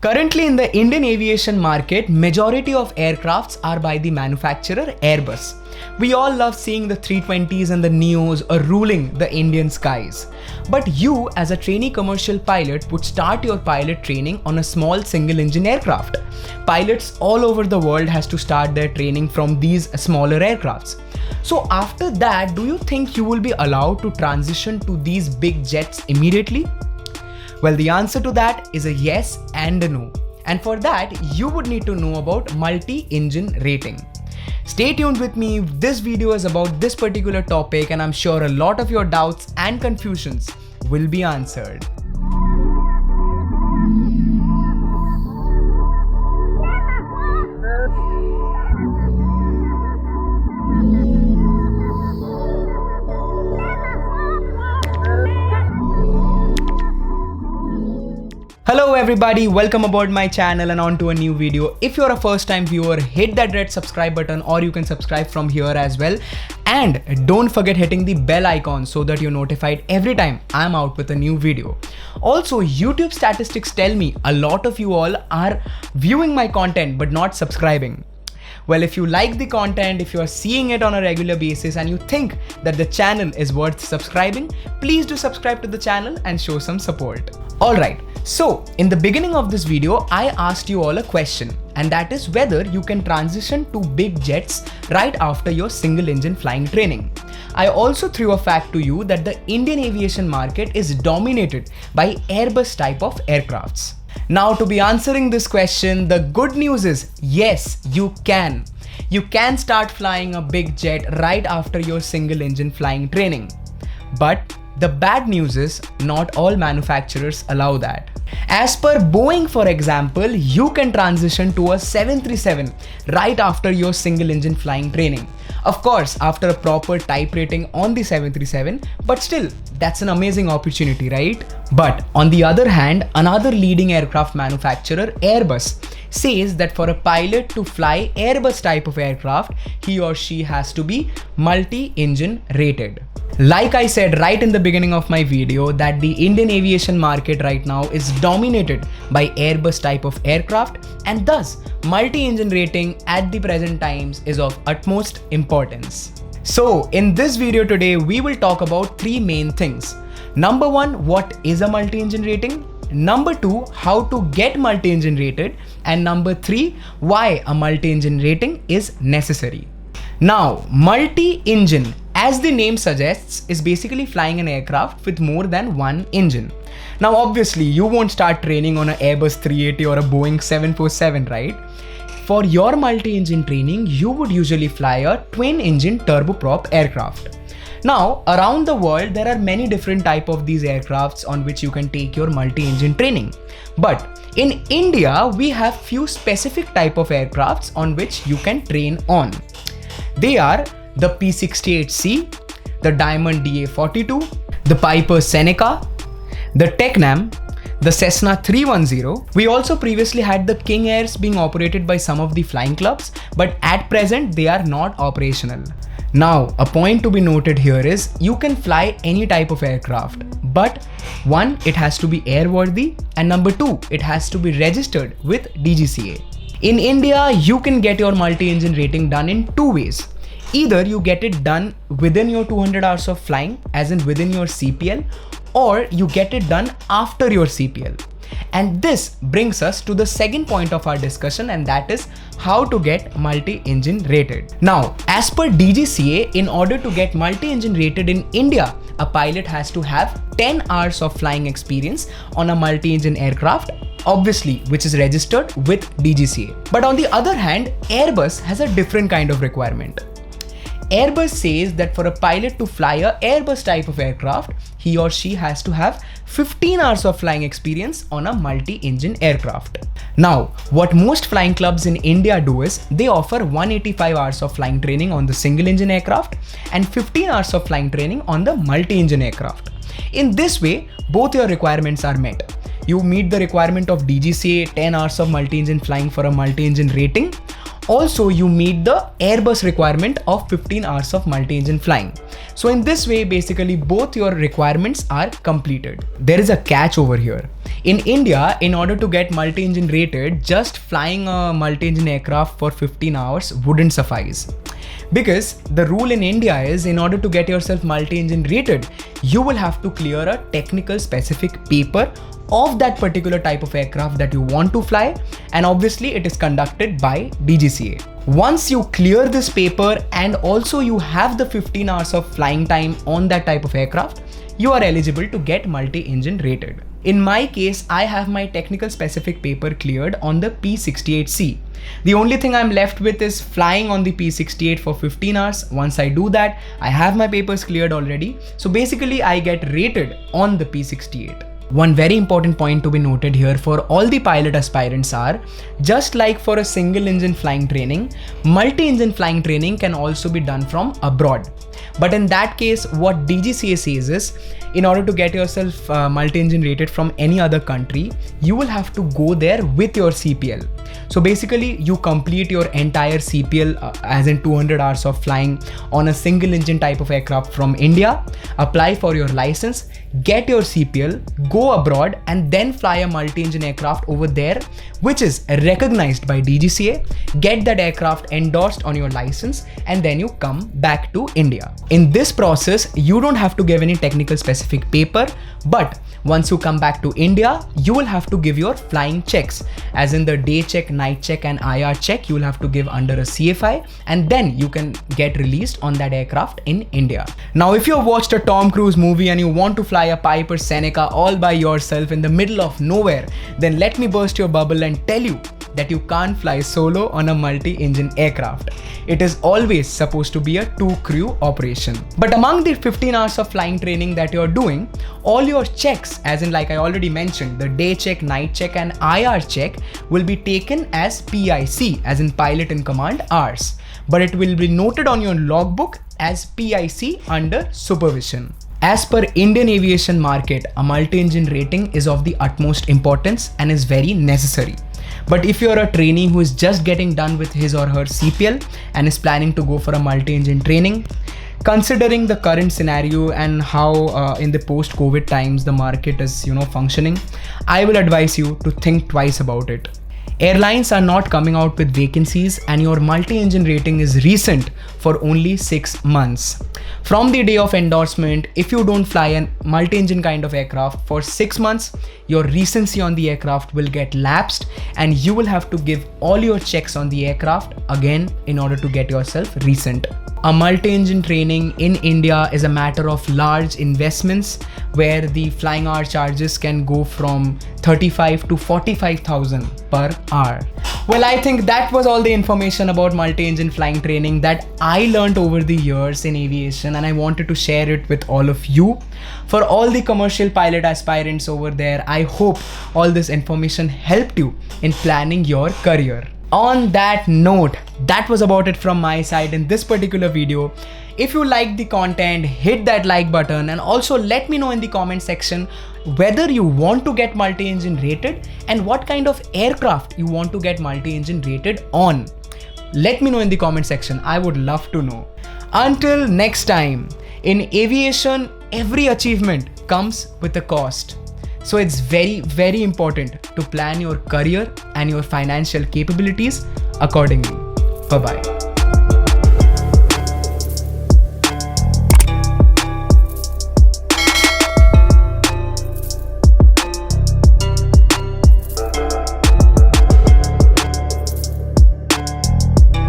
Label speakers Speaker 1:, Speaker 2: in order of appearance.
Speaker 1: Currently in the Indian aviation market, majority of aircrafts are by the manufacturer Airbus. We all love seeing the 320s and the Neos ruling the Indian skies. But you as a trainee commercial pilot would start your pilot training on a small single engine aircraft. Pilots all over the world has to start their training from these smaller aircrafts. So after that, do you think you will be allowed to transition to these big jets immediately? Well, the answer to that is a yes and a no. And for that, you would need to know about multi-engine rating. Stay tuned with me. This video is about this particular topic, and I'm sure a lot of your doubts and confusions will be answered. Hello everybody, welcome aboard my channel and on to a new video. If you're a first time viewer, hit that red subscribe button, or you can subscribe from here as well. And don't forget hitting the bell icon so that you're notified every time I'm out with a new video. Also, YouTube statistics tell me a lot of you all are viewing my content but not subscribing. Well, if you like the content, if you are seeing it on a regular basis and you think that the channel is worth subscribing, please do subscribe to the channel and show some support. Alright, so in the beginning of this video, I asked you all a question, and that is whether you can transition to big jets right after your single engine flying training. I also threw a fact to you that the Indian aviation market is dominated by Airbus type of aircrafts. Now, to be answering this question, the good news is yes, you can. You can start flying a big jet right after your single engine flying training. But the bad news is not all manufacturers allow that. As per Boeing, for example, you can transition to a 737 right after your single engine flying training. Of course, after a proper type rating on the 737, but still, that's an amazing opportunity, right? But on the other hand, another leading aircraft manufacturer, Airbus, says that for a pilot to fly Airbus type of aircraft, he or she has to be multi-engine rated. Like I said right in the beginning of my video, that the Indian aviation market right now is dominated by Airbus type of aircraft, and thus multi-engine rating at the present times is of utmost importance. So in this video today, we will talk about three main things. Number one, what is a multi-engine rating? Number two, how to get multi-engine rated? And number three, why a multi-engine rating is necessary. Now, multi-engine, as the name suggests, is basically flying an aircraft with more than one engine. Now, obviously, you won't start training on an Airbus 380 or a Boeing 747, right? For your multi-engine training, you would usually fly a twin-engine turboprop aircraft. Now, around the world, there are many different types of these aircrafts on which you can take your multi-engine training. But in India, we have few specific type of aircrafts on which you can train on. They are the P-68C, the Diamond DA-42, the Piper Seneca, the Tecnam, the Cessna 310. We also previously had the King Airs being operated by some of the flying clubs, but at present they are not operational. Now, a point to be noted here is you can fly any type of aircraft, but one, it has to be airworthy, and number two, it has to be registered with DGCA. In India, you can get your multi-engine rating done in two ways. Either you get it done within your 200 hours of flying, as in within your CPL, or you get it done after your CPL. And this brings us to the second point of our discussion, and that is how to get multi-engine rated. Now, as per DGCA, in order to get multi-engine rated in India, a pilot has to have 10 hours of flying experience on a multi-engine aircraft, obviously, which is registered with DGCA. But on the other hand, Airbus has a different kind of requirement. Airbus says that for a pilot to fly a Airbus type of aircraft, he or she has to have 15 hours of flying experience on a multi-engine aircraft. Now, what most flying clubs in India do is they offer 185 hours of flying training on the single engine aircraft and 15 hours of flying training on the multi-engine aircraft. In this way, both your requirements are met. You meet the requirement of DGCA 10 hours of multi-engine flying for a multi-engine rating. Also, you meet the Airbus requirement of 15 hours of multi-engine flying. So in this way, basically both your requirements are completed. There is a catch over here. In India, in order to get multi-engine rated, just flying a multi-engine aircraft for 15 hours wouldn't suffice. Because the rule in India is, in order to get yourself multi-engine rated, you will have to clear a technical specific paper of that particular type of aircraft that you want to fly, and obviously it is conducted by DGCA. Once you clear this paper and also you have the 15 hours of flying time on that type of aircraft, you are eligible to get multi-engine rated. In my case, I have my technical specific paper cleared on the P68C. The only thing I'm left with is flying on the P68 for 15 hours. Once I do that, I have my papers cleared already. So basically I get rated on the P68. One very important point to be noted here for all the pilot aspirants are, just like for a single engine flying training, multi-engine flying training can also be done from abroad. But in that case, what DGCA says is, in order to get yourself multi-engine rated from any other country, you will have to go there with your CPL. So basically you complete your entire CPL as in 200 hours of flying on a single engine type of aircraft from India, apply for your license, get your CPL, go abroad and then fly a multi-engine aircraft over there, which is recognized by DGCA, get that aircraft endorsed on your license, and then you come back to India. In this process, you don't have to give any technical specific paper, but once you come back to India, you will have to give your flying checks, as in the day check, night check and IR check you will have to give under a CFI, and then you can get released on that aircraft in India. Now, if you have watched a Tom Cruise movie and you want to fly a Piper Seneca all by yourself in the middle of nowhere, then let me burst your bubble and tell you that you can't fly solo on a multi-engine aircraft. It is always supposed to be a 2-crew operation. But among the 15 hours of flying training that you're doing, all your checks, as in like I already mentioned, the day check, night check and IR check will be taken as PIC, as in pilot in command hours. But it will be noted on your logbook as PIC under supervision. As per Indian aviation market, a multi-engine rating is of the utmost importance and is very necessary. But if you're a trainee who is just getting done with his or her CPL and is planning to go for a multi-engine training, considering the current scenario and how in the post-COVID times the market is functioning, I will advise you to think twice about it. Airlines are not coming out with vacancies and your multi-engine rating is recent for only 6 months. From the day of endorsement, if you don't fly a multi-engine kind of aircraft for 6 months, your recency on the aircraft will get lapsed and you will have to give all your checks on the aircraft again in order to get yourself recent. A multi-engine training in India is a matter of large investments where the flying hour charges can go from 35 to 45,000 per hour. Well, I think that was all the information about multi-engine flying training that I learned over the years in aviation, and I wanted to share it with all of you. For all the commercial pilot aspirants over there, I hope all this information helped you in planning your career. On that note, that was about it from my side in this particular video. If you liked the content, hit that like button and also let me know in the comment section whether you want to get multi-engine rated and what kind of aircraft you want to get multi-engine rated on. Let me know in the comment section. I would love to know. Until next time, in aviation, every achievement comes with a cost. So it's very, very important to plan your career and your financial capabilities accordingly. Bye-bye.